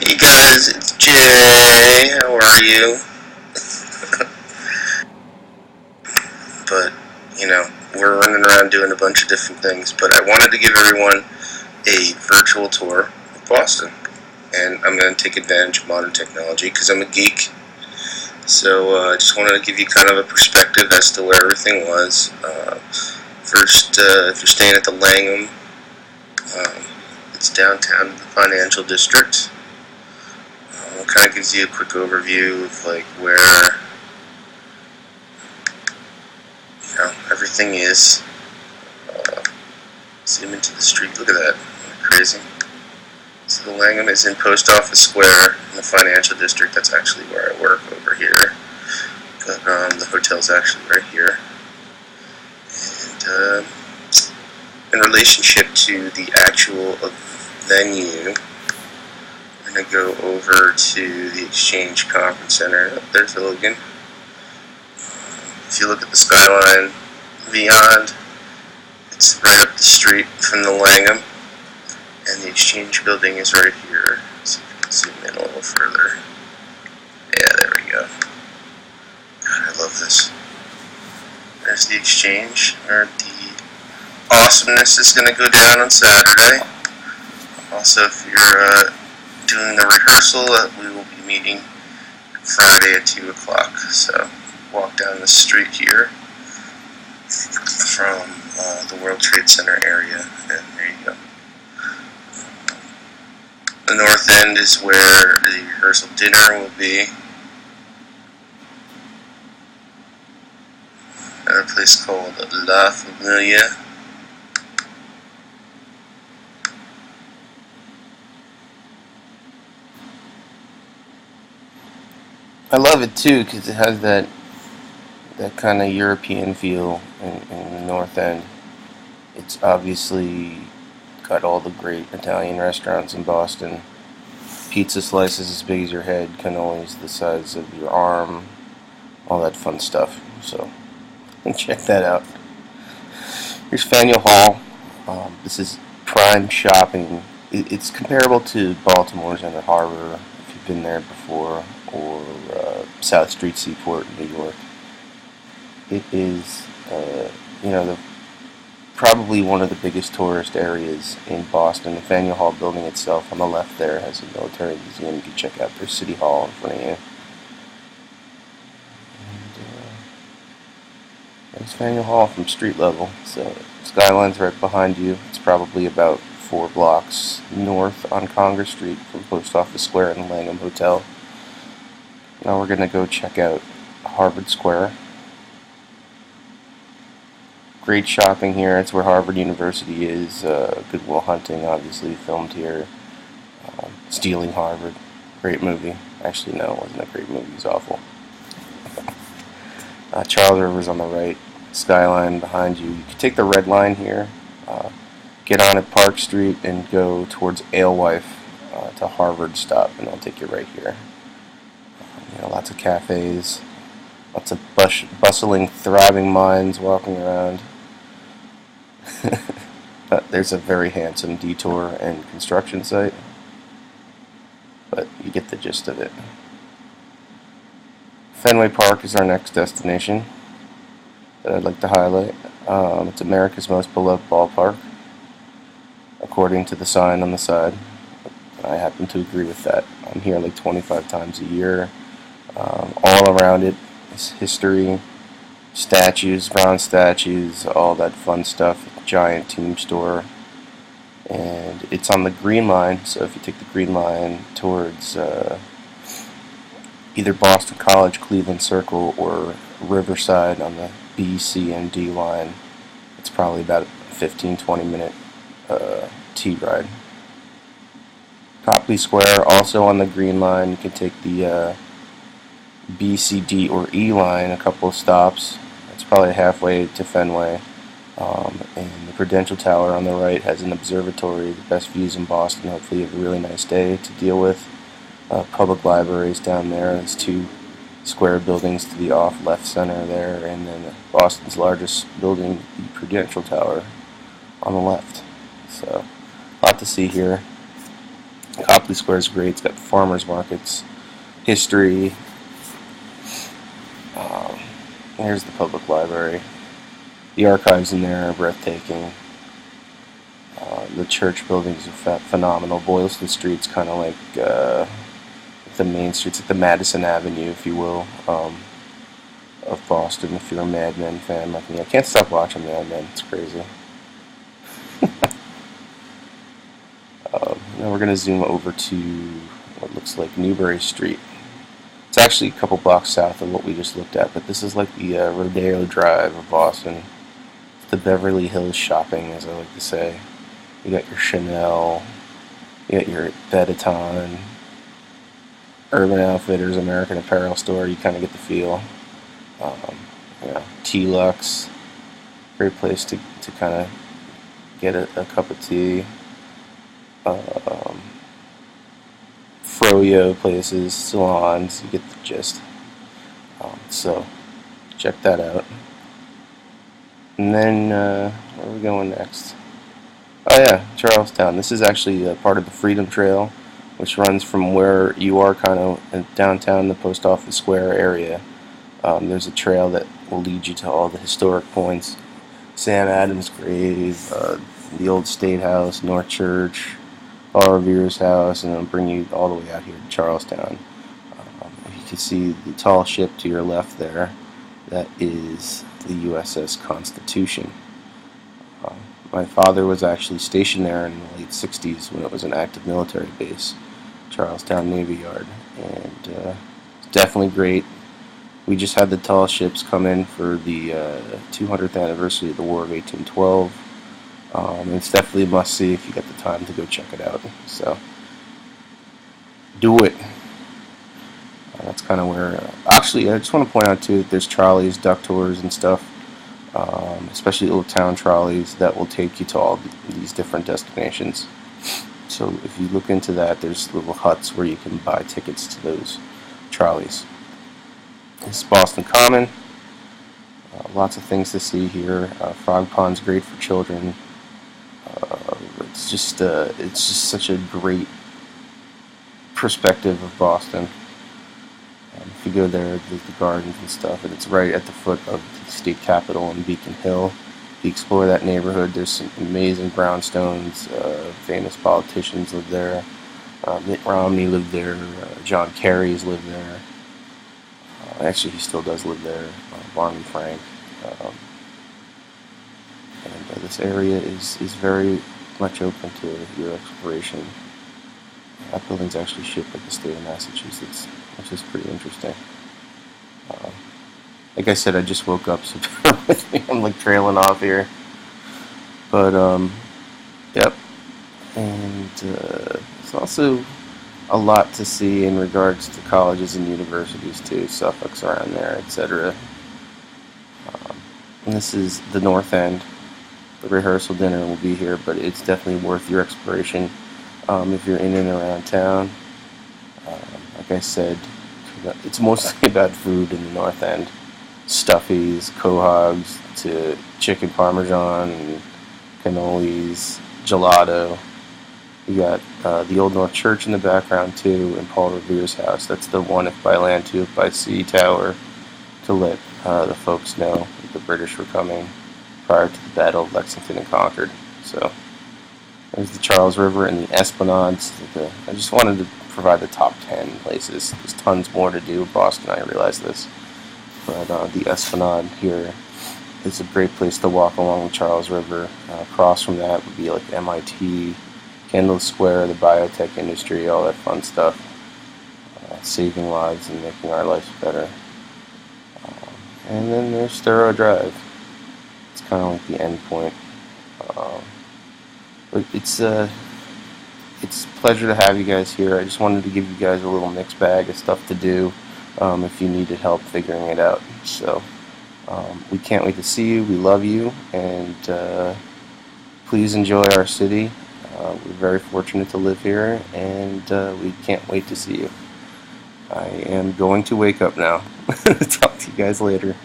Hey guys, it's Jay. How are you? But, we're running around doing a bunch of different things. But I wanted to give everyone a virtual tour of Boston. And I'm going to take advantage of modern technology because I'm a geek. So I just wanted to give you kind of a perspective as to where everything was. First, if you're staying at the Langham, it's downtown in the financial district. It kind of gives you a quick overview of like where everything is. Zoom into the street. Look at that. Crazy. So the Langham is in Post Office Square in the financial district. That's actually where I work over here. But the hotel's actually right here. And in relationship to the actual venue, we're going to go over to the Exchange Conference Center. There's Logan. If you look at the skyline beyond, it's right up the street from the Langham, and the Exchange building is right here. So you can zoom in a little further. Yeah, there we go. God, I love this. There's the Exchange, where the awesomeness is going to go down on Saturday. Also, if you're doing the rehearsal, we will be meeting Friday at 2 o'clock. So walk down the street here from the World Trade Center area, and there you go. The north end is where the rehearsal dinner will be. Another place called La Familia. I love it too because it has that kind of European feel in the north end. It's obviously got all the great Italian restaurants in Boston. Pizza slices as big as your head, cannolis the size of your arm, all that fun stuff. So check that out. Here's Faneuil Hall. This is prime shopping. It's comparable to Baltimore's Inner Harbor, if you've been there before, or South Street Seaport in New York. It is, probably one of the biggest tourist areas in Boston. The Faneuil Hall building itself on the left there has a military museum you can check out. There's City Hall in front of you. There's Faneuil Hall from street level. So skyline's right behind you. It's probably about 4 blocks north on Congress Street from Post Office Square and the Langham Hotel. Now we're going to go check out Harvard Square. Great shopping here. It's where Harvard University is. Good Will Hunting, obviously, filmed here. Stealing Harvard. Great movie. Actually, no, it wasn't a great movie. It was awful. Charles River's on the right. Skyline behind you. You can take the red line here. Get on at Park Street and go towards Alewife to Harvard stop, and it'll take you right here. Lots of cafes, lots of bustling, thriving minds walking around. But there's a very handsome detour and construction site, but you get the gist of it. Fenway Park is our next destination that I'd like to highlight. It's America's most beloved ballpark, according to the sign on the side. I happen to agree with that. I'm here like 25 times a year. All around it is history, statues, bronze statues, all that fun stuff. Giant team store, and it's on the Green Line. So if you take the Green Line towards either Boston College, Cleveland Circle, or Riverside on the B, C, and D line, it's probably about a 15-20 minute T ride. Copley Square, also on the Green Line. You can take the B, C, D, or E line a couple of stops. It's probably halfway to Fenway. And the Prudential Tower on the right has an observatory, the best views in Boston. Hopefully you have a really nice day to deal with. Public libraries down there. There's 2 square buildings to the off left center there, and then Boston's largest building, the Prudential Tower, on the left. So, a lot to see here. Copley Broccoli Square is great. It's got farmers markets, history. Um, Here's the public library. The archives in there are breathtaking. The church buildings are phenomenal. Boylston Street's kind of like the main streets, like the Madison Avenue, if you will, of Boston. If you're a Mad Men fan like me, I can't stop watching Mad Men. It's crazy. Now we're going to zoom over to what looks like Newbury Street. It's actually a couple blocks south of what we just looked at, but this is like the Rodeo Drive of Boston. The Beverly Hills shopping, as I like to say. You got your Chanel, you got your Benetton, Urban Outfitters, American Apparel store. You kind of get the feel. T-Lux, great place to kind of get a cup of tea. Froyo places, salons, you get the gist. So check that out. And then where are we going next? Oh yeah, Charlestown. This is actually part of the Freedom Trail, which runs from where you are, kind of in downtown, the Post Office Square area. There's a trail that will lead you to all the historic points. Sam Adams' grave, the old State House, North Church, Paul Revere's house, and it'll bring you all the way out here to Charlestown. You can see the tall ship to your left there. That is the USS Constitution. My father was actually stationed there in the late 60s when it was an active military base, Charlestown Navy Yard, and it's definitely great. We just had the tall ships come in for the 200th anniversary of the War of 1812. It's definitely a must-see if you get the time to go check it out. So, do it. That's kind of where... actually, I just want to point out, too, that there's trolleys, duck tours, and stuff, especially old town trolleys that will take you to all these different destinations. So, if you look into that, there's little huts where you can buy tickets to those trolleys. This is Boston Common. Lots of things to see here. Frog Pond's great for children. It's just such a great perspective of Boston. If you go there, there's the gardens and stuff, and it's right at the foot of the state capitol on Beacon Hill. If you explore that neighborhood, there's some amazing brownstones. Famous politicians live there. Mitt Romney lived there. John Kerry's lived there. Actually, he still does live there. Barney Frank. And this area is very much open to your exploration. That building's actually shaped like the state of Massachusetts, which is pretty interesting. Like I said, I just woke up, so bear with me. I'm like trailing off here. But, yep. And it's also a lot to see in regards to colleges and universities, too. Suffolk's around there, etc. And this is the North End. The rehearsal dinner will be here, but it's definitely worth your exploration if you're in and around town. Like I said, it's mostly about food in the North End. Stuffies, quahogs, to chicken parmesan, and cannolis, gelato. You got the Old North Church in the background too, and Paul Revere's house. That's the one if by land, two if by sea tower, to let the folks know that the British were coming prior to the Battle of Lexington and Concord. So there's the Charles River and the Esplanades. I just wanted to provide the top 10 places. There's tons more to do in Boston, I realize this. But the Esplanade here is a great place to walk along the Charles River. Across from that would be like MIT, Kendall Square, the biotech industry, all that fun stuff. Saving lives and making our lives better. And then there's Thorough Drive. It's kind of like the end point. But it's a pleasure to have you guys here. I just wanted to give you guys a little mixed bag of stuff to do if you needed help figuring it out. So we can't wait to see you. We love you, and please enjoy our city. We're very fortunate to live here, and we can't wait to see you. I am going to wake up now. Talk to you guys later.